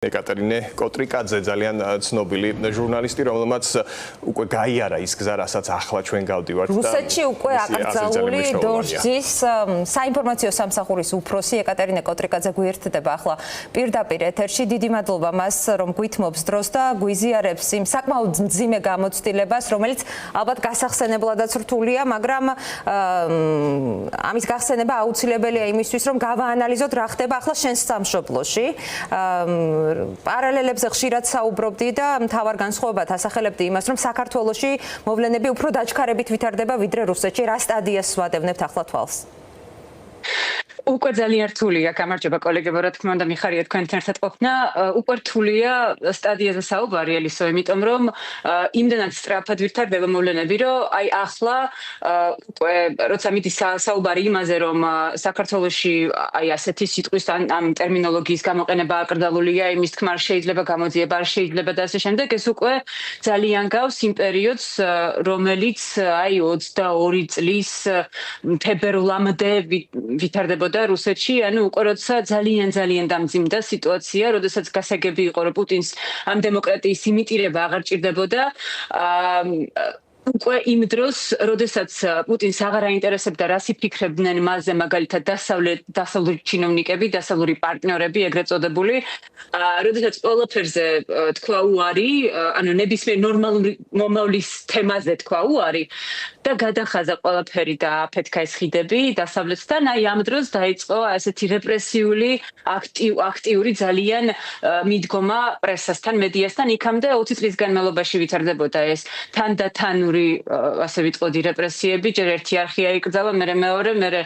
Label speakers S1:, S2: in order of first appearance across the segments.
S1: ეკატერინე კოტრიკაძე ძალიან ცნობილი ჟურნალისტი, რომელმაც უკვე გაიარა ის გზა, რასაც ახლა ჩვენ გავდივართ.
S2: რუსეთში უკვე აკრძალული დოჟძის საინფორმაციო სამსახურის უფროსი ეკატერინე კოტრიკაძე გვერდდება ახლა პირდაპირ ეთერში. დიდი მადლობა მას, რომ გვითმობს დროს და გვიზიარებს იმ საკმაოდ მძიმე გამოცდილებას, რომელიც ალბათ გასახსენებლადაც რთულია, მაგრამ ამის გახსენება აუცილებელია იმისთვის, რომ გავაანალიზოთ რა ხდება ახლა შენს სამშობლოში. პარალელებზე ხშირად საუბრობდი და მთავარ განსხვავებად ასახელებდი იმას, რომ საქართველოში მოვლენები უფრო დაჩქარებით ვითარდება ვიდრე რუსეთში. რა სტადიას ვადევნებთ ახლა თვალს?
S3: უკვე ძალიან რთულია, გამარჯობა კოლეგებო, რა თქმა უნდა მიხარია თქვენთან ერთად ყოფნა. უკვე რთულია სტადიაზე საუბარი, ელისო, იმიტომ რომ იმდანაც სწრაფად ვითარდება მოვლენები, რომ აი ახლა უკვე როცა მიდის საუბარი იმაზე, რომ საქართველოში აი ასეთი სიტყვის ამ ტერმინოლოგიის გამოყენება აკრძალულია, იმის თქმა შეიძლება გამოძიება, არ შეიძლება და ასე შემდეგ, ეს უკვე ძალიან გავს იმ პერიოდს, რომელიც აი 22 წლის თებერვლამდე ვითარდებოდა რუსეთში, ანუ უკვე როცა ძალიან დამძიმდა სიტუაცია, როდესაც გასაგები იყო, რომ პუტინს ამ დემოკრატიის იმიტირება აღარ ჭირდებოდა. უკვე იმ დროს, როდესაც პუტინს აღარ აინტერესებდა, რას იფიქრებდნენ მასზე, მაგალითად დასავლური ჩინოვნიკები, დასავლური პარტნიორები, ეგრეთ წოდებული, როდესაც ყველაფერზე თქვა უარი, ანუ ნებისმიერ ნორმალური მომავლის თემაზე თქვა უარი და გადახაზა ყველაფერი და აფეთქა ეს ხიდები დასავლეთთან, აი ამ დროს დაიწყო ასეთი რეპრესიული, აქტიური ძალიან მიდგომა პრესასთან, მედიასთან, იქამდე 20 წლის განმავლობაში ვითარდებოდა ეს თანდათანური ასე ვიტყოდი რეპრესიები, ჯერ ერთი არხი აიკრძალა, მერე მეორე, მერე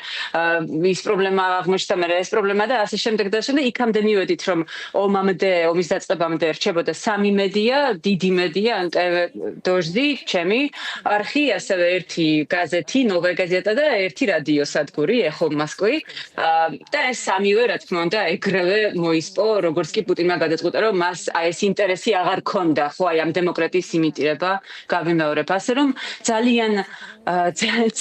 S3: ის პრობლემა აღმოჩნდა, მერე ეს პრობლემა და ასე შემდეგ და შემდეგ იქამდე მივედით, რომ ომის დაწყებამდე რჩებოდა 3 მედია, დიდი მედია, დოჟდი, ჩემი არხი, ასევე ერთი გაზეთი, ნოვая გაზეტა და ერთი რადიო სადგური, ეხო მოსკოვი. და ეს სამივე, რა თქმა უნდა, ეგრევე მოისპო, როგორც კი პუტინმა გადაწყვიტა, რომ მას აი ეს ინტერესი აღარ ქონდა, ხო, აი ამ დემოკრატიის იმიტირება გავიმეორებ, ასე რომ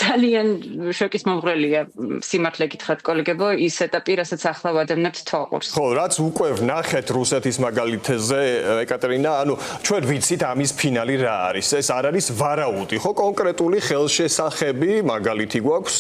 S3: ძალიან შოკის მომღრელია სიმართლე გითხრათ კოლეგებო ის ეტაპი, რასაც ახლა ვადევნებთ თვალყურს.
S1: ხო, რაც უკვე ვნახეთ რუსეთის მაგალითზე, ეკატერინა, ანუ ჩვენ ვიცით ამის ფინალი რა არის. ეს არ არის ვარაუდი, ხო, კონკრეტული ხელშესახები მაგალითი გვაქვს,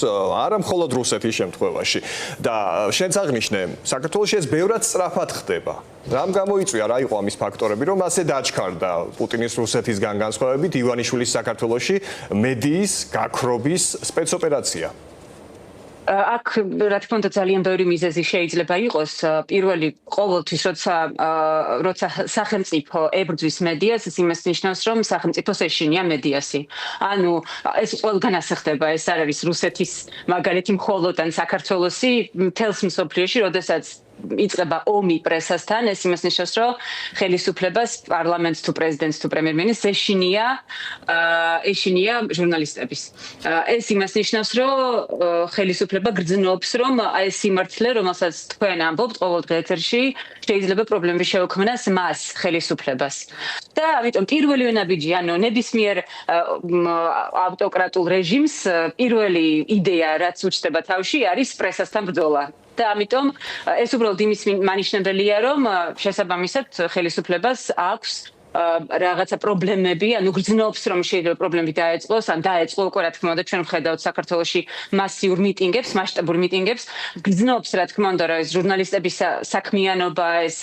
S1: არა მხოლოდ რუსეთის შემთხვევაში. და შენც აღნიშნე, საქართველოში ეს ბევრად სწრაფად ხდება. რამ გამოიწვია, რა იყო ამის ფაქტორები, რომ ასე დაჩქარდა პუტინის რუსეთისგან განსხვავებით ივანიშვილის საქართველოში მედიის გაქრობის სპეცოპერაცია?
S3: აქ რა თქმა უნდა ძალიან ბევრი მიზეზი შეიძლება იყოს. პირველი ყოველთვის როცა სახელმწიფო ებრძვის მედიას, ეს იმას ნიშნავს, რომ სახელმწიფოს ეშინია მედიასი. ანუ ეს ყველგან ასე ხდება, ეს არ არის რუსეთის მაგალითი მხოლოდ ან საქართველოსი, მთელს მსოფლიოში, როდესაც იწყება ომი პრესასთან, ეს იმას ნიშნავს, რომ ხელისუფლებას, პარლამენტს თუ პრეზიდენტს თუ პრემიერ-მინისტრს ეშინია ჟურნალისტების. ეს იმას ნიშნავს, რომ ხელისუფლება გრძნობს, რომ აი ეს სიმართლე, რომელსაც თქვენ ამბობთ ყოველდღე ეთერში, შეიძლება პრობლემები შეუქმნას მას, ხელისუფლებას. და ამიტომ პირველი ნაბიჯი, ანუ ნებისმიერ ავტოკრატულ რეჟიმს პირველი იდეა, რაც უჩნდება თავში, არის პრესასთან ბრძოლა. და ამიტომ ეს უბრალოდ იმის მანიშნებელია, რომ შესაბამისად ხელისუფლებას აქვს რაღაცა პრობლემები, ანუ გრძნობს, რომ შეიძლება პრობლემები დაეწყოს, ან დაეწყო უკვე, რა თქმა უნდა, ჩვენ ვხედავთ საქართველოში მასიურ მიტინგებს, მასშტაბურ მიტინგებს, გრძნობს, რა თქმა უნდა, ეს ჟურნალისტების საქმიანობა, ეს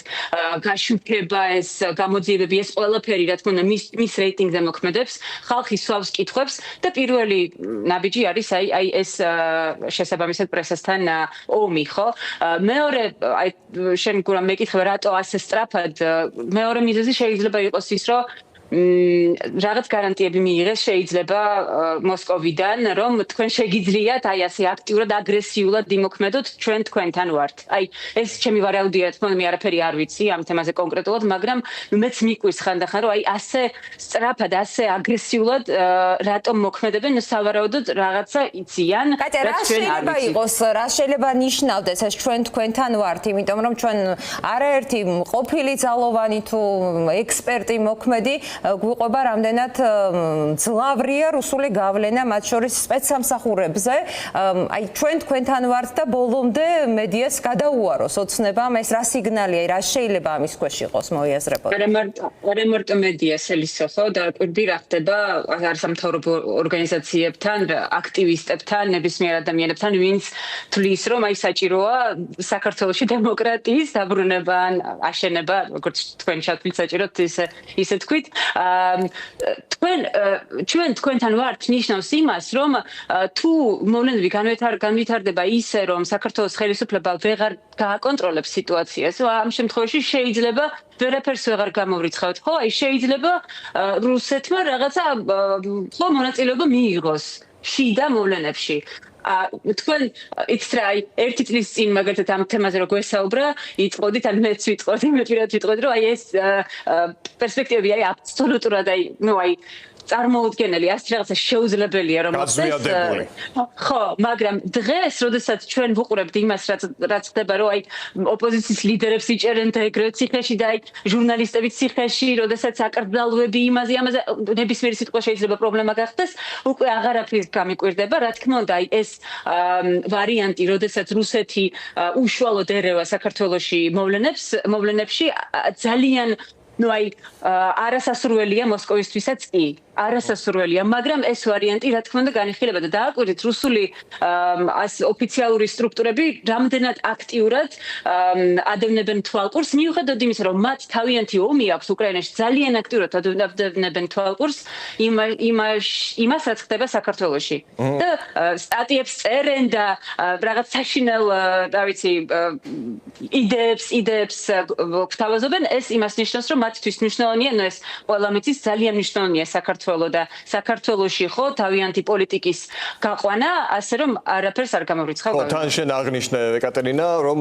S3: გაშუქება, ეს გამოძიებები, ეს ყველაფერი, რა თქმა უნდა, მის რეიტინგზე მოქმედებს, ხალხი სვავს კითხვებს და პირველი ნაბიჯი არის აი ეს შესაბამისად პრესასთან ომი, ხო? მეორე, აი შენ გურამ მეკითხება, რატო ასე სწრაფად, მეორე მიზეზი შეიძლება იყოს ის, რომ რაღაც გარანტიები მიიღეს შეიძლება მოსკოვიდან, რომ თქვენ შეგიძლიათ აი ასე აქტიურად, აგრესიულად იმოქმედოთ, ჩვენ თქვენთან ვართ. აი ეს ჩემი ვარაუდია, თქო, მე არაფერი არ ვიცი ამ თემაზე კონკრეტულად, მაგრამ მეც მიკვის ხანდახან, რომ აი ასე სწრაფად, ასე აგრესიულად რატომ მოქმედებენ, სავარაუდოდ რაღაცა იციან,
S2: რაც ჩვენ არ ვიცით. რა შეიძლება ნიშნავდეს ეს ჩვენ თქვენთან ვართ, იმიტომ რომ ჩვენ არაერთი ყოფილი ძალოვანი თუ ექსპერტი მოქმედი გვიყვება რამდენად ძლავრია რუსული გავლენა მათ შორის სპეცსამსახურებზე. აი ჩვენ თქვენთან ვართ და ბოლომდე მედიას გადაუაროს ოცნებამ ეს რა სიგნალია, რა შეიძლება ამის ქვეშ იყოს მოიაზრებოდ?
S3: არა მარტო მედიას ელისო, ხო, და კვირდი რა ხდება არასამთავრობო ორგანიზაციებთან, აქტივისტებთან, ნებისმიერ ადამიანებთან, ვინც თვლის, რომ აი საჭიროა საქართველოში დემოკრატიის დაბრუნება ან აშენება, როგორც თქვენ ჩათვლით საჭიროთ ისე თქვით. ჩვენ თქვენთან ვართ ნიშნავს იმას, რომ თუ მოვლენები განვითარდება ისე, რომ საქართველოს ხელისუფლება ვეღარ გააკონტროლებს სიტუაციას, ამ შემთხვევაში შეიძლება ვერაფერს ვეღარ გამოვრიცხავთ, ხო? აი შეიძლება რუსეთმა რაღაცა ხო მონაწილეობა მიიღოს შიდა მოვლენებში. თქვენ იცით რა, ერთი წლის წინ მაგალითად ამ თემაზე რო გვესაუბრა, იტყოდით, ან მეც ვიტყოდი, მე პირადად ვიტყოდი, რომ აი ეს პერსპექტივები არის აბსოლუტურად აი წარმოუდგენელი, ასე რაღაცა შეუძლებელია რომ მოხდეს. ხო, მაგრამ დღეს, როდესაც ჩვენ ვუყურებთ იმას, რაც ხდება, რომ აი ოპოზიციის ლიდერებს იჭერენ და ეგრევე ციხეში და აი ჟურნალისტები ციხეში, როდესაც აკრძალვები იმაზე, ნებისმიერი სიტყვა შეიძლება პრობლემა გახდეს, უკვე აღარაფრის გამიკვირდება. რა თქმა უნდა, აი ეს ვარიანტი, როდესაც რუსეთი უშუალოდ ერევა საქართველოში მოვლენებში ძალიან არასასურველია მოსკოვისთვისაც კი. არასასურველია, მაგრამ ეს ვარიანტი რა თქმა უნდა განიხილება და დააკვირდით რუსული ოფიციალური სტრუქტურები რამდენად აქტიურად ადევნებენ თვალყურს, მიუხედავად იმისა, რომ მათ თავიანთი ომი აქვს უკრაინაში, ძალიან აქტიურად ადევნებენ თვალყურს იმას, რაც ხდება საქართველოში. და სტატიებს წერენ და რაღაც საშინელ, რა ვიცი, იდეებს გვთავაზობენ, ეს იმას ნიშნავს, რომ მათთვის მნიშვნელოვანია, ეს ყველა მიცის ძალიან მნიშვნელოვანია და საქართველოში ხო თავიანთი პოლიტიკის გაყვანა, ასე რომ არაფერს არ გამოვრიცხავ.
S1: ხო, თან შენ აღნიშნე ეკატერინა, რომ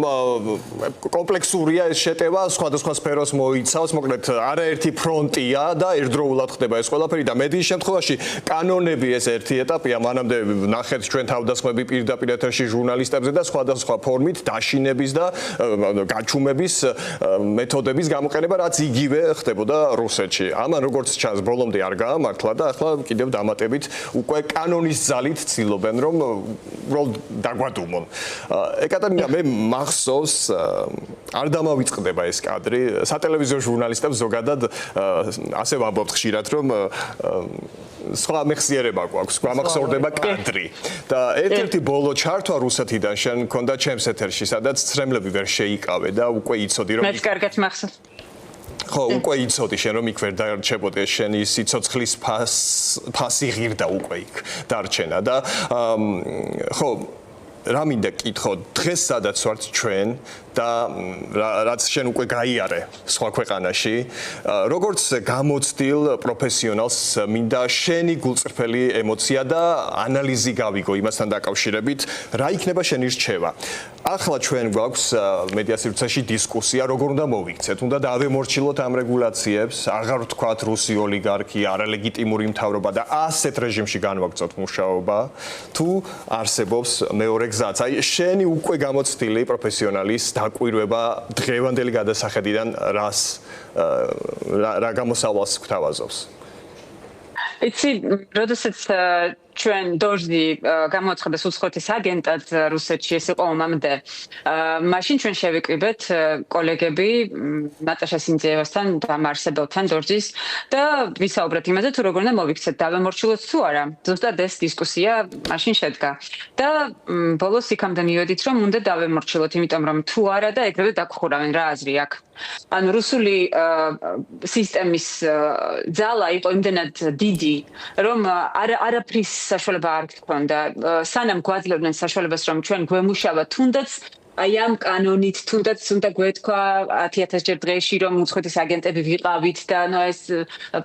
S1: კომპლექსურია ეს შეტევა, სხვადასხვა სფეროს მოიცავს, მოკლედ არაერთი ფრონტია და ერთდროულად ხდება ეს ყველაფერი და მედიის შემთხვევაში კანონები ეს ერთი ეტაპია, მანამდე ნახეთ ჩვენ თავდასხმები პირდაპირ ეთერში ჟურნალისტებზე და სხვადასხვა ფორმით დაშინების და გაჩუმების მეთოდების გამოყენება, რაც იგივე ხდებოდა რუსეთში. ამან როგორც ჩანს, ბოლომდე არ გაამართლა და ახლა კიდევ დამატებით უკვე კანონის ძალით ცდილობენ რომ დაგვადუმონ. ეკატერინა, მე მახსოვს არ დამავიწყდება ეს კადრი. სატელევიზიო ჟურნალისტებს ზოგადად ასე ვამბობთ ხშირად, რომ სხვა მეხსიერება გვაქვს, გვამახსოვრდება კადრი. და ერთ-ერთი ბოლო ჩართვა რუსეთიდან შენ მქონდა ჩემს ეთერში, სადაც ცრემლები ვერ შეიკავე და უკვე იცოდი რომ
S3: მეც კარგად მახსოვს.
S1: ხო, უკვე იცოდი შენ რომ იქ ვერ დარჩებოდი, შენი სიცოცხლის ფასი ღირდა უკვე იქ დარჩენა და ხო, რა მინდა კითხო, დღეს სადაც ვართ ჩვენ და რაც შენ უკვე გაიარე სხვა ქვეყანაში, როგორც გამოცდილ პროფესიონალს მინდა შენი გულწრფელი ემოცია და ანალიზი გავიგო იმასთან დაკავშირებით, რა იქნება შენი რჩევა. ახლა ჩვენ გვაქვს მედია სივრცეში დისკუსია, როგორ უნდა მოვიქცეთ, უნდა დავემორჩილოთ ამ რეგულაციებს, აღარ ვთქვათ რუსი ოლიგარქი, არალეგიტიმური მთავრობა და ასეთ რეჟიმში განვაგრძოთ მუშაობა, თუ არსებობს მეორე გზაც. აი შენი უკვე გამოცდილი პროფესიონალის დაკვირვება დღევანდელი გადასახედიდან რა გამოსავალს გვთავაზობს?
S3: იცი, როდესაც ჩვენ დოჟდი გამოაცხადეს უცხოეთის აგენტად რუსეთში, ეს იყო ომამდე. მაშინ ჩვენ შევიკრიბეთ კოლეგები ნატაშა სინძიევასთან და მარსებელთან დოჟდის და ვისაუბრეთ იმაზე, თუ როგორ უნდა მოვიქცეთ, დავემორჩილოთ თუ არა. ზუსტად ეს დისკუსია მაშინ შედგა. და ბოლოს იქამდე მივედით, რომ უნდა დავემორჩილოთ, იმიტომ რომ თუ არა და ეგრევე დაგხურავენ რა აზრი აქვს. ანუ რუსული სისტემის ძალა იყო იმდენად დიდი, რომ არაფრის საშუალება არ გქონდა. სანამ გვაძლევდნენ საშუალებას, რომ ჩვენ გვემუშავა თუნდაც აი ამ კანონით, თუნდაც უნდა გვეთქვა 10,000 ჯერ დღეში, რომ უცხოეთის აგენტები ვიყავით და ეს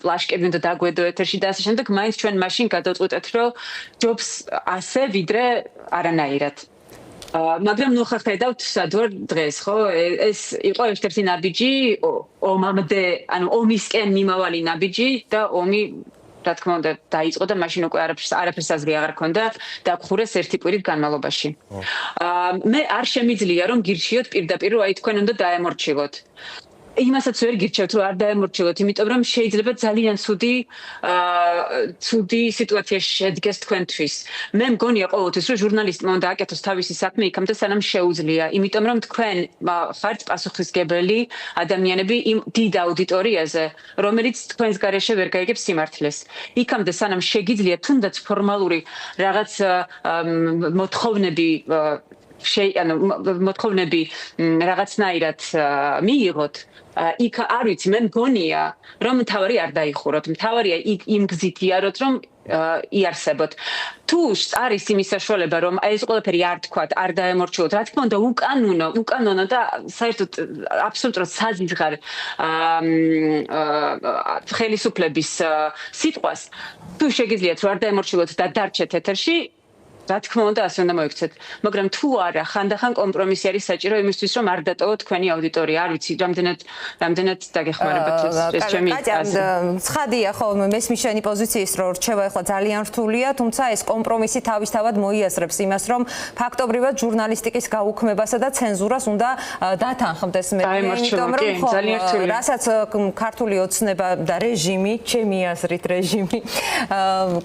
S3: პლაშკები უნდა დაგვედო ეთერში და ასე შემდეგ, მაინც ჩვენ მაშინ გადავწყვეტეთ, რომ ჯობს ასე, ვიდრე არანაირად. მაგრამ ნუ ხარ ხედავთ სად ვარ დღეს, ხო? ეს იყო ერთ-ერთი ნაბიჯი ომამდე, ანუ ომისკენ მიმავალი ნაბიჯი და ომი რა თქმა უნდა დაიწყო და მაშინ უკვე არაფერს აზრი აღარ ქონდა და გხურეს ერთი კვირის განმავლობაში. მე არ შემიძლია რომ გირჩიოთ პირდაპირ, რომ აი თქვენ უნდა დაემორჩილოთ. იმასაც ვერ გირჩევთ, რომ არ დაემორჩილოთ, იმიტომ რომ შეიძლება ძალიან ცუდი სიტუაცია შედგეს თქვენთვის. მე მგონია ყოველთვის, რომ ჟურნალისტმა უნდა აკეთოს თავისი საქმე იქამდე, სანამ შეუძლია, იმიტომ რომ თქვენ ხართ პასუხისმგებელი ადამიანები იმ დიდ აუდიტორიაზე, რომელიც თქვენს გარეშე ვერ გაიგებს სიმართლეს. იქამდე სანამ შეგიძლია თუნდაც ფორმალური რაღაც მოთხოვნები რაღაცნაირად მიიღოთ, იქ არ ვიცი, მე მგონია, რომ მთავარი არ დაიხუროთ. მთავარია იმ გზით იაროთ, რომ იარსებოთ. თუ არის იმის საშუალება, რომ ეს ყველაფერი არ თქვათ, არ დაემორჩილოთ, რა თქმა უნდა, უკანონო და საერთოდ აბსოლუტურად საზიძღარ ხელისუფლების სიტყვას, თუ შეგიძლიათ რომ არ დაემორჩილოთ და დარჩეთ ეთერში, რა თქმა უნდა, ასე უნდა მოიქცეთ. მაგრამ თუ არა, ხანდახან კომპრომისი არის საჭირო იმისთვის, რომ არ დატოვოთ თქვენი აუდიტორია. არ ვიცი, რამდენად დაგეხმარებათ ეს ჩემი აზრი.
S2: ცხადია, ხო, მესმის შენი პოზიციის, რომ რჩევა ახლა ძალიან რთულია, თუმცა ეს კომპრომისი თავისთავად მოიაზრებს იმას, რომ ფაქტობრივად ჟურნალისტიკის გაუქმებასა და ცენზურას უნდა დათანხმდეს მედია, იმიტომ რომ რასაც ქართული ოცნება და რეჟიმი, ჩემი აზრით რეჟიმი,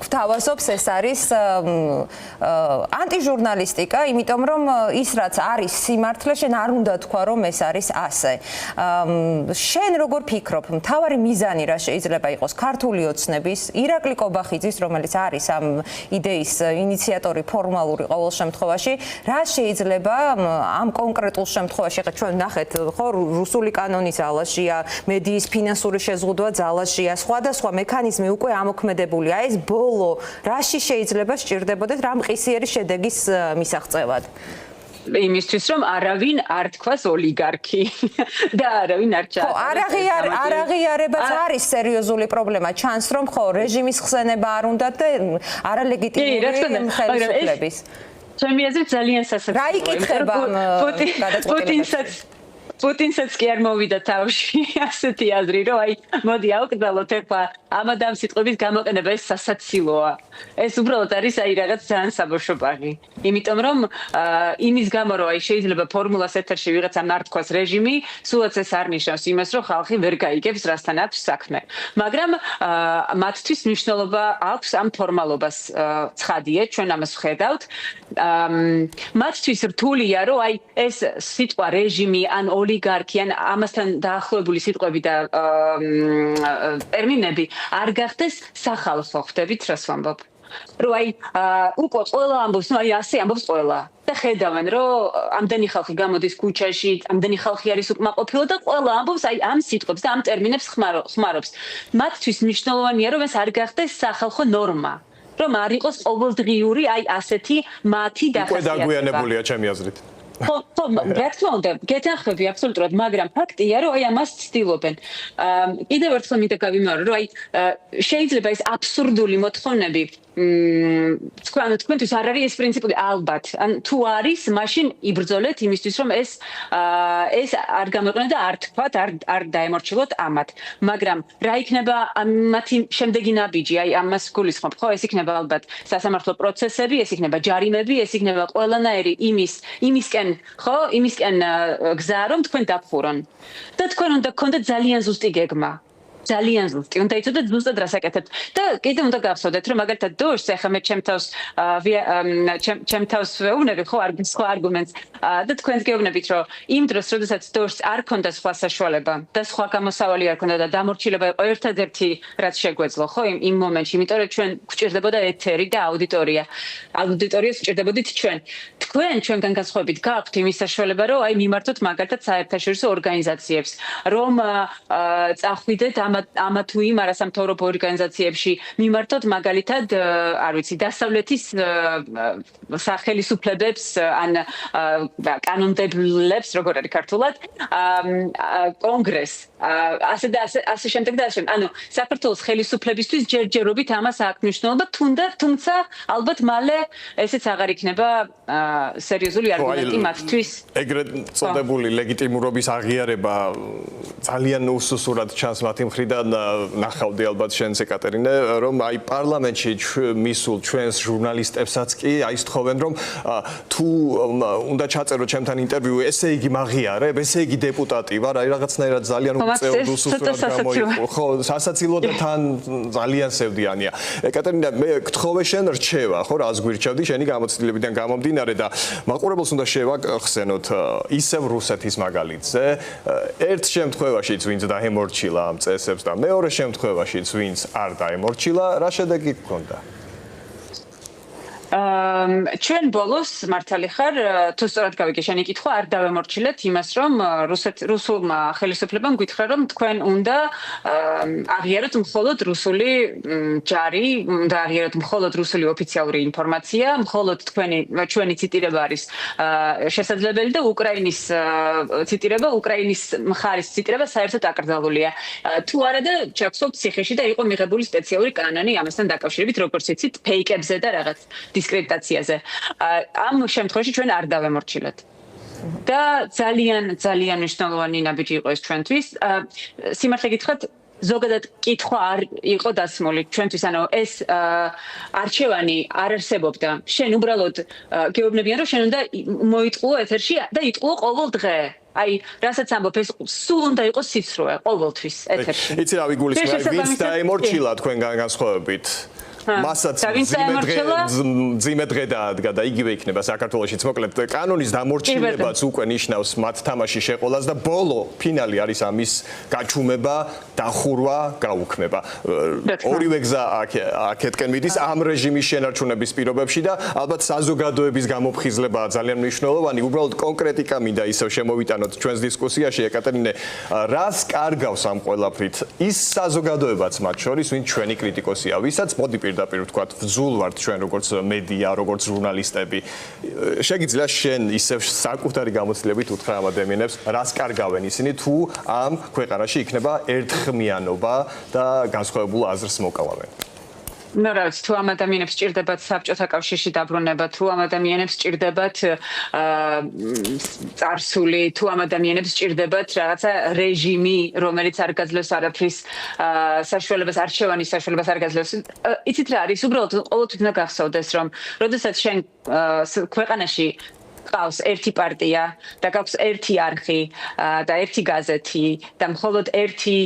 S2: გვთავაზობს, ეს არის ანტიჟურნალისტიკა, იმიტომ რომ ის რაც არის სიმართლე, შენ არ უნდა თქვა, რომ ეს არის ასე. შენ როგორ ფიქრობ, მთავარი მიზანი რა შეიძლება იყოს ქართული ოცნების, ირაკლი კობახიძის, რომელიც არის ამ იდეის ინიციატორი ფორმალური ყოველ შემთხვევაში, რა შეიძლება ამ კონკრეტულ შემთხვევაში, ხა ჩვენ ნახეთ, ხო, რუსული კანონის ძალაშია, მედიის ფინანსური შეზღუდვა ძალაშია, სხვადასხვა მექანიზმი უკვე ამოქმედებულია. ეს ბოლო რაში შეიძლება სჭირდებოდეთ რა მყისიერი შედეგის მისაღწევად?
S3: იმისთვის რომ არავინ არ თქვას ოლიგარქი და არავინ არ ჩაატარებს.
S2: ხო, არ აღიარებაც არის სერიოზული პრობლემა. ჩანს რომ ხო, რეჟიმის ხსენება არ უნდა და არალეგიტიმური ხელისუფლების.
S3: ჩემი აზრით ძალიან სასაცილოა.
S2: რა იკითხება
S3: პუტინსაც კი არ მოვიდა თავში ასეთი აზრი, რომ აი, მოდი ავკრძალოთ ეხლა ამადამ სიტყვების გამოყენება ეს სასაცილოა. ეს უბრალოდ არის აი რაღაც ძალიან საბოშო პაღი. იმიტომ რომ იმის გამო რომ აი შეიძლება ფორმულას ეთერში ვიღაცამ არ თქვას რეჟიმი, სულაც ეს არ ნიშნავს იმას, რომ ხალხი ვერ გაიგებს რასთან აქვს საქმე. მაგრამ მათთვის მნიშვნელობა აქვს ამ ფორმალობას ცხადია, ჩვენ ამას ვხედავთ. მათთვის რთულია, რომ აი ეს სიტყვა რეჟიმი ან ოლიგარქი ან ამასთან დაახლოებული სიტყვები და ტერმინები არ გახდეს სახალხო, ხვდებით რას ვამბობ? რომ აი უკვე ყველა ამბობს, ну აი ასე ამბობს ყველა. და ხედავენ, რომ ამდენი ხალხი გამოდის ქუჩაში, ამდენი ხალხი არის უკმაყოფილო და ყველა ამბობს აი ამ სიტყვებს და ამ ტერმინებს ხმარობს. მათთვის მნიშვნელოვანია, რომ ეს არ გახდეს სახალხო ნორმა. რომ არ იყოს ყოველდღიური აი ასეთი მათი
S1: უკვე დაგვიანებულია ჩემი აზრით.
S3: ხო, რა თქმა უნდა, გეთანხმები აბსოლუტურად, მაგრამ ფაქტია, რომ აი ამას ცდილობენ. კიდევ ერთხელ მინდა გავიმეორო, რომ აი შეიძლება ეს აბსურდული მოთხოვნები თქვენთვის არ არის ეს პრინციპი ალბათ. ან თუ არის, მაშინ იბრძოლეთ იმისთვის, რომ ეს არ გამოიყენოთ და არ თქვათ, არ დაემორჩილოთ ამათ. მაგრამ რა იქნება მათი შემდეგი ნაბიჯი? აი ამას გულისხმობ, ხო? ეს იქნება ალბათ სასამართლო პროცესები, ეს იქნება ჯარიმები, ეს იქნება ყველანაირი იმისკენ გზა, რომ თქვენ დაფხურონ. და თქვენ უნდა გქონდეთ ძალიან ზუსტი გეგმა. ძალიან ზუსტი. უნდა იცოდეთ ზუსტად რას აკეთებთ. და კიდევ უნდა გახსოვდეთ, რომ მაგალითად დოშს ახლა მე ჩემ თავს ვეუბნები, ხო, სხვა არგუმენტს და თქვენს გეუბნებით, რომ იმ დროს, როდესაც დოშს არ ქონდა სხვა საშუალება და სხვა გამოსავალი არ ქონდა და დამორჩილება იყო ერთადერთი, რაც შეგვეძლო, ხო, იმ მომენტში, იმიტომ რომ ჩვენ გვჭირდებოდა ეთერი და აუდიტორია. აუდიტორიას ვჭირდებოდით ჩვენ. ჩვენგან განსხვავებით გაქვთ იმის საშუალება, რომ აი მიმართოთ მაგალითად საერთაშორისო ორგანიზაციებს, რომ წახვიდეთ ამა თუ იმ არასამთავრობო ორგანიზაციებში მიმართოთ მაგალითად, არ ვიცი, დასავლეთის სახელისუფლებებს ან კანონმდებლებს, როგორ არის ქართულად, კონგრესს, ასე შემდეგ და ასე შემდეგ. ანუ საქართველოს ხელისუფლებისთვის ჯერჯერობით ამას აქვს მნიშვნელობა, თუმცა ალბათ მალე ესეც აღარ იქნება სერიოზული არგუმენტი მათთვის.
S1: ეგრეთ წოდებული ლეგიტიმურობის აღიარება ძალიან უსუსურად ჩანს მათი მხრიდან. მხრიდან ნახავდი ალბათ შენს ეკატერინე, რომ აი პარლამენტში მისულ ჩვენს ჟურნალისტებსაც კი აი სთხოვენ, რომ თუ უნდა ჩაწერო ჩემთან ინტერვიუ, ესე იგი მაღიარებ, ესე იგი დეპუტატი ვარ, აი რაღაცნაირად ძალიან უწევთ უსუსტოდ გამოიყო. ხო, სასაცილო და თან ძალიან სევდიანია. ეკატერინე, მე გთხოვე შენ რჩევა, ხო, რას გვირჩევდი შენი გამოცდილებიდან გამომდინარე და მაყურებელს უნდა შევახსენოთ ისევ რუსეთის მაგალითზე. ერთ შემთხვევაშიც ვინც დაემორჩილა ამ წესებს და მეორე შემთხვევაშიც ვინც არ დაემორჩილა, რა შედეგი გქონდა?
S3: ჩვენ ბოლოს მართალი ხარ, თუ სწორად გავიგე შენი კითხვა, არ დავემორჩილეთ იმას, რომ რუსულმა ხელისუფლებამ გითხრა, რომ თქვენ უნდა აღიაროთ მხოლოდ რუსული ჯარი, უნდა აღიაროთ მხოლოდ რუსული ოფიციალური ინფორმაცია, მხოლოდ ჩვენი ციტირება არის შესაძლებელი და უკრაინის ციტირება, უკრაინის მხარის ციტირება საერთოდ აკრძალულია. თუ არა და ჩაგსოვთ ციხეში და იყო მიღებული სპეციალური კანონი ამასთან დაკავშირებით, როგორც იცით, ფეიკებზე და რაღაც დისკრედიტაციაზე. ამ შემთხვევაში ჩვენ არ დავემორჩილეთ. და ძალიან მნიშვნელოვანი ნაბიჯი იყო ეს ჩვენთვის. სიმართლე გითხრათ, ზოგადად კითხვა არ იყო დასმული ჩვენთვის, ანუ ეს არჩევანი არ არსებობდა. შენ უბრალოდ გეუბნებიან, რომ შენ უნდა მოიტყუო ეთერში და იტყუო ყოველ დღე. აი, რასაც ამბობ, ეს სულ უნდა იყოს სიცრუე ყოველთვის ეთერში.
S1: იცი რა ვიგულისხმე, ვინც დაემორჩილა თქვენგან განსხვავებით. მასაც ძიმე დღე დაადგა და იგივე იქნება საქართველოშიც. მოკლედ კანონის დამორჩილებაც უკვე ნიშნავს მათ თამაში შეყოლას და ბოლო ფინალი არის ამის გაჩუმება, დახურვა, გაუქმება. ორივე გზა აქეთკენ მიდის ამ რეჟიმის შენარჩუნების პირობებში და ალბათ საზოგადოების გამოფხიზლებაა ძალიან მნიშვნელოვანი. უბრალოდ კონკრეტიკა მინდა ისევ შემოვიტანოთ ჩვენს დისკუსიაში. ეკატერინე, რას კარგავს ამ ყველაფრით ის საზოგადოებაც მათ შორის, ვინც ჩვენი კრიტიკოსია, ვისაც მოდი პირდაპირ ვთქვათ, ვძულ ვართ ჩვენ როგორც მედია, როგორც ჟურნალისტები. შეგიძლია შენ ისევ საკუთარი გამოცდილებით უთხრა ამ ადამიანებს, რას კარგავენ ისინი თუ ამ ქვეყანაში იქნება ერთხმიანობა და განსხვავებულ აზრს მოკავავენ?
S3: Ну, რა ვიცი, თუ ამ ადამიანებს სჭირდებათ საბჭოთა კავშირში დაბრუნება, თუ ამ ადამიანებს სჭირდებათ წარსული, თუ ამ ადამიანებს სჭირდებათ რაღაცა რეჟიმი, რომელიც არ გაძლევს არაფრის საშუალებას, არჩევანის საშუალებას არ გაძლევს. იცით რა არის, უბრალოდ ყოველთვის უნდა გახსოვდეს, რომ როდესაც შენ ქვეყანაში ყავს ერთი პარტია და გაქვს ერთი არხი და ერთი გაზეთი და მხოლოდ ერთი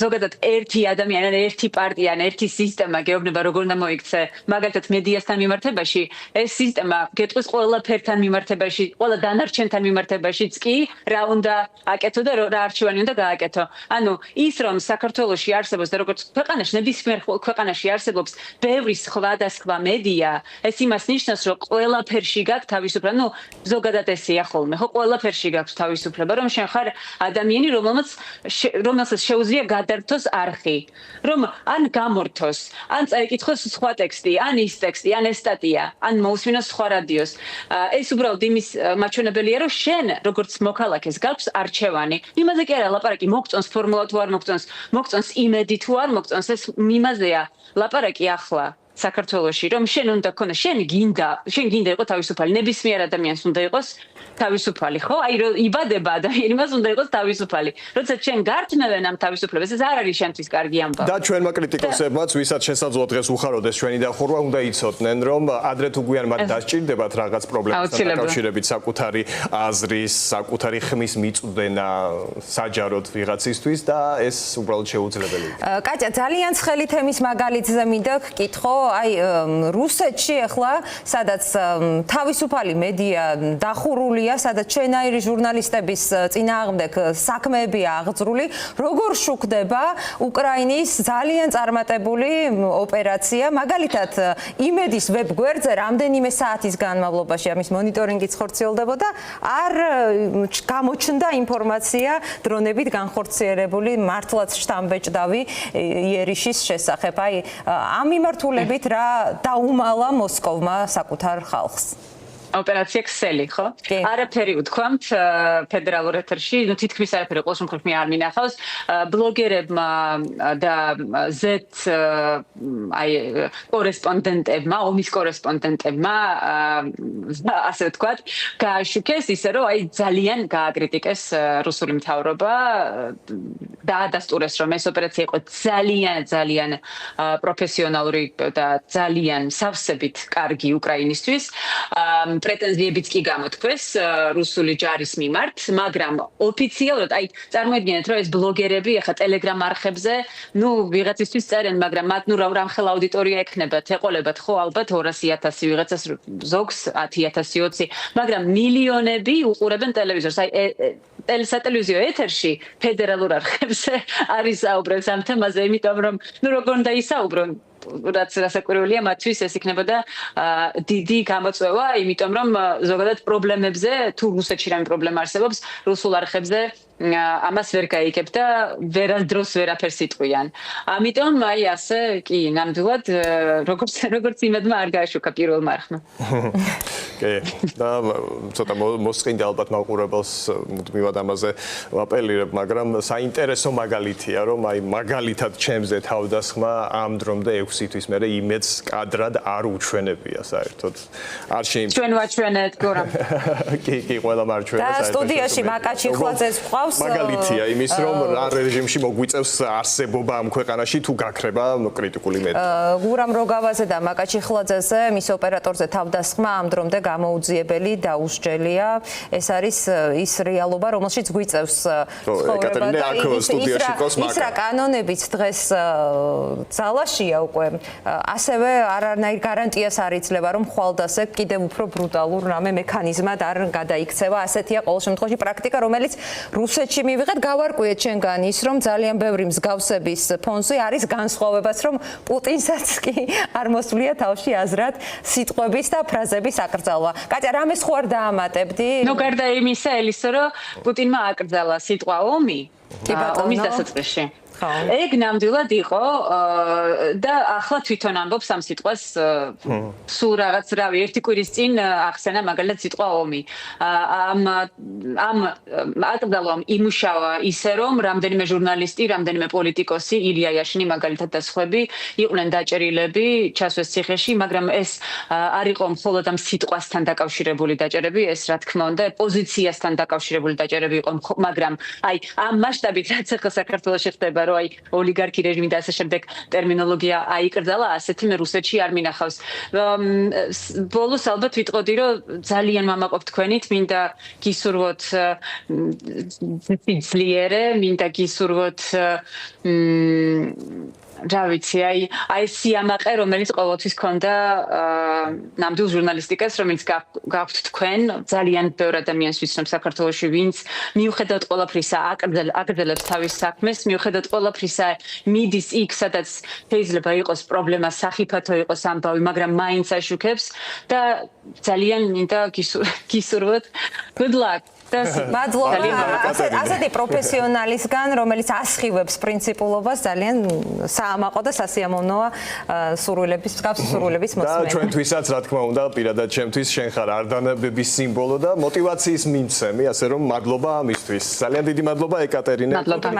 S3: ზოგადად ერთი ადამიანი, ერთი პარტია, ერთი სისტემა გეუბნება როგორ უნდა მოიქცე, მაგალითად მედიასთან მიმართებაში, ეს სისტემა გეტყვის ყველაფერთან მიმართებაში, ყველა დანარჩენთან მიმართებაშიც კი რა უნდა აკეთო და რა არჩევანი უნდა გააკეთო. ანუ ის რომ საქართველოში არსებობს და როგორც ქვეყანაში, ნებისმიერ ქვეყანაში არსებობს ბევრი სხვადასხვა მედია, ეს იმას ნიშნავს, რომ ყველაფერში გაქვს თავისუფლება, ну, ზოგადად ესეა ხოლმე, ხო, ყველაფერში გაქვს თავისუფლება, რომ შენ ხარ ადამიანი, რომელსაც შეუძლია გადართოს არხი, რომ ან გამორთოს, ან წაიკითხოს სხვა ტექსტი, ან ის ტექსტი, ან ეს სტატია, ან მოусმინოს სხვა რადიოს. ეს უბრალოდ იმის მაჩვენებელია, რომ შენ, როგორც მოქალაქეს, გაქვს არჩევანი. იმაზე კი არა ლაპარაკი, მოგწონს ფორმულა თუ არ მოგწონს იმედი თუ არ მოგწონს, ეს იმაზეა ლაპარაკი ახლა. საქართველოში, რომ შენ უნდა ქონდეს, შენ გინდა იყო თავისუფალი, ნებისმიერ ადამიანს უნდა იყოს თავისუფალი, ხო? აი რომ იბადება ადამიანი, მას უნდა იყოს თავისუფალი. როდესაც შენ გართმევენ ამ თავისუფლებას, ეს არ არის შენთვის კარგი ამბავი.
S1: და ჩვენმა კრიტიკოსებმაც, ვისაც შესაძლოა დღეს უხაროდეს ჩვენი დახურვა, უნდა იცოდნენ, რომ ადრე თუ გვიან მათ დასჭირდებათ რაღაც პრობლემასთან დაკავშირებით, საკუთარი აზრის, საკუთარი ხმის მიწვდენა საჯაროდ ვიღაცისთვის და ეს უბრალოდ შეუძლებელი.
S2: კატია, ძალიან ცხელი თემის მაგალითზე მინდა გკითხო. აი რუსეთში ახლა სადაც თავისუფალი მედია დახურულია, სადაც ჩვენაირი ჟურნალისტების წინააღმდეგ საქმეებია აღძრული, როგორ შუქდება უკრაინის ძალიან წარმატებული ოპერაცია, მაგალითად იმედის ვებგვერდზე რამდენიმე საათის განმავლობაში ამის მონიტორინგიც ხორციელდებოდა, არ გამოჩნდა ინფორმაცია დრონებით განხორციელებული მართლაც შთამბეჭდავი იერიშის შესახებ. აი ამ მიმართულებით რა დაუმალა მოსკოვმა საკუთარ ხალხს?
S3: ოპერაცია ქსელი, ხო? არაფერი უთქვამთ ფედერალურ ეთერში, ну თითქმის არაფერი ყოველ შემთხვევაში არ მინახავს. ბლოგერებმა და Z აი კორესპონდენტებმა, ომის კორესპონდენტებმა ასე ვთქვათ, გააშუქეს ისე რომ აი ძალიან გააკრიტიკეს რუსული მთავრობა დაადასტურეს რომ ეს ოპერაცია იყო ძალიან პროფესიონალური და ძალიან სავსებით კარგი უკრაინისთვის. პრეტენზიებიც კი გამოთქვეს რუსული ჯარის მიმართ, მაგრამ ოფიციალურად, აი წარმოიდგინეთ, რომ ეს ბლოგერები ახლა Telegram არხებზე, ну, ვიღაცისთვის წერენ, მაგრამ მათ ნუ რამხელა აუდიტორია ექნებათ, ეყოლებათ ხო ალბათ 200,000 ვიღაცას ზოგს 10,000-20, მაგრამ მილიონები უყურებენ ტელევიზორს. აი სატელევიზიო ეთერში ფედერალურ არხებზე არის საუბრებს ამ თემაზე, იმიტომ რომ ну როგორ უნდა ისაუბრონ რაც რასაკვირველია მათთვის ეს იქნებოდა დიდი გამოწვევა, იმიტომ რომ ზოგადად პრობლემებზე თუ რუსეთში რამე პრობლემა არსებობს, რუსულ არხებზე ამას ვერ გაიგებ და ვერასდროს ვერაფერს იტყვიან. ამიტომ აი ასე კი ნამდვილად როგორც იმედმა არ გააშუქა პირველმა არხმა.
S1: კი, და ცოტა მოსყინდა ალბათ მაყურებელს მუდმივად ამაზე ვაპელირებ, მაგრამ საინტერესო მაგალითია, რომ აი მაგალითად ჩემზე თავდასხმა ამ დრომდე 6 თვის მერე იმედს კადრად არ უჩვენებია საერთოდ. არ შეიძლება
S3: ჩვენ ვაჩვენეთ გორამ.
S1: კი, ყველა მარჩვენა
S2: საერთოდ. და სტუდიაში მაკაჩი ხვაძეს ყავს
S1: მაგალითია იმის, რომ რა რეჟიმში მოგვიწევს არსებობა ამ ქვეყანაში თუ გაქრება კრიტიკული მედია.
S2: გურამ როგავაზე და მაკაჩი ხვაძეზე მის ოპერატორზე თავდასხმა ამ დრომდე გამოუძიებელი და უსჯელია. ეს არის ის რეალობა, რომელშიც გვიწევს ცხოვრება და ის რა კანონებიც დღეს ძალაშია უკვე. ასევე არანაირ გარანტიას არ იძლევა, რომ ხვალდასე კიდევ უფრო ბრუტალურ რამე მექანიზმად არ გადაიქცევა. ასეთია ყოველ შემთხვევაში პრაქტიკა, რომელიც რუსეთში მივიღეთ. გავარკვიეთ ჩვენგან ის, რომ ძალიან ბევრი მსგავსების ფონზე არის განსხვავებაც, რომ პუტინსაც კი არ მოსვლია თავში აზრად სიტყვების და ფრაზების აკრძალვა. კატია, რამეს ხო არ დაამატებდი?
S3: ნუ გარდა იმისა, ელისო, რომ პუტინმა აკრძალა სიტყვა ომი ომის დასაწყისში. ეგ ნამდვილად იყო და ახლა თვითონ ამბობს ამ სიტყვას სულ რაღაც რავი ერთი კვირის წინ ახსენა მაგალითად სიტყვა ომი. ამ აკრძალვამ იმუშავა ისე რომ რამდენიმე ჟურნალისტი, რამდენიმე პოლიტიკოსი, ილია იაშინი მაგალითად და სხვები იყვნენ დაჭერილები ჩასვეს ციხეში, მაგრამ ეს არ იყო მხოლოდ ამ სიტყვასთან დაკავშირებული დაჭერები, ეს რა თქმა უნდა პოზიციასთან დაკავშირებული დაჭერები იყო, მაგრამ აი ამ მასშტაბით რაც ახლა საქართველოში ხდება რომ აი ოლიგარქი რეჟიმი და ასე შემდეგ ტერმინოლოგია აიკრძალა, ასეთი მე რუსეთში არ მინახავს. ბოლოს ალბათ ვიტყოდი, რომ ძალიან მამაყობ თქვენით, მინდა გისურვოთ ძლიერე, მინდა გისურვოთ რა ვიცი, აი სიამაყე, რომელიც ყოველთვის ქონდა ნამდვილ ჟურნალისტიკას, რომელიც გაქვთ თქვენ, ძალიან ბევრი ადამიანს ვიცნობ საქართველოში, ვინც მიუხედავად ყველაფრისა აკრძალებს თავის საქმეს, მიუხედავად ყველაფრისა მიდის იქ, სადაც შეიძლება იყოს პრობლემა, სახიფათო იყოს ამბავი, მაგრამ მაინც აშუქებს და ძალიან მინდა გისურვოთ good luck.
S2: მადლობა. ასეთი პროფესიონალისგან, რომელიც ასხივებს პრინციპულობას, ძალიან საამაყო და სასიამოვნოა სურვილების, მსგავსი სურვილების მოსმენა.
S1: და ჩვენთვისაც, რა თქმა უნდა, პირადად ჩემთვის შენ ხარ არდანებების სიმბოლო და მოტივაციის მიმცემი, ასე რომ მადლობა ამისთვის. ძალიან დიდი მადლობა ეკატერინე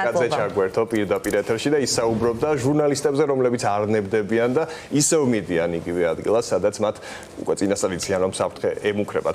S1: კაძე ჩაგვერთო პირდაპირ ეთერში და ისაუბრობდა ჟურნალისტებზე, რომლებიც არნებდებიან და ისევ მიდიან იგივე ადგილას, სადაც მათ უკვე წინასწარ იციან, რომ საფრთხე ემუქრებათ.